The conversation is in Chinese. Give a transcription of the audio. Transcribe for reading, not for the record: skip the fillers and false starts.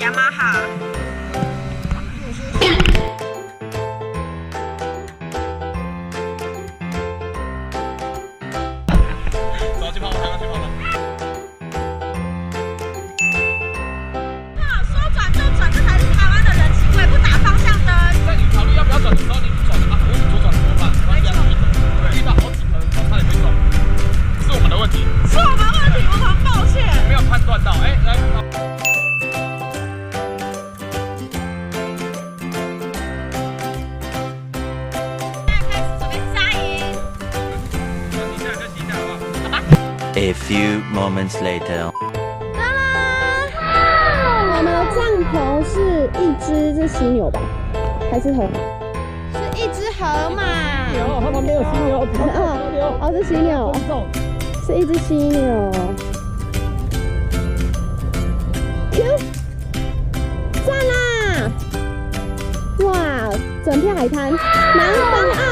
雅马哈。走，去泡吧，去泡吧。说转就转，这才是台湾的人情味，不打方向灯。在你考虑要不要转的时候，你转啊，我左转怎么办？没错，遇到好几个人都差点被撞，是我们的问题。是我们问题，我很抱歉。没有判断到，哎，来。A few moments later. 我们的帐篷是一只是犀牛吧，还是河马？是一只河马。牛，它旁边有犀牛。哦，是犀牛，是一只犀牛。Q， 赞啦！哇，整片海滩，南方澳。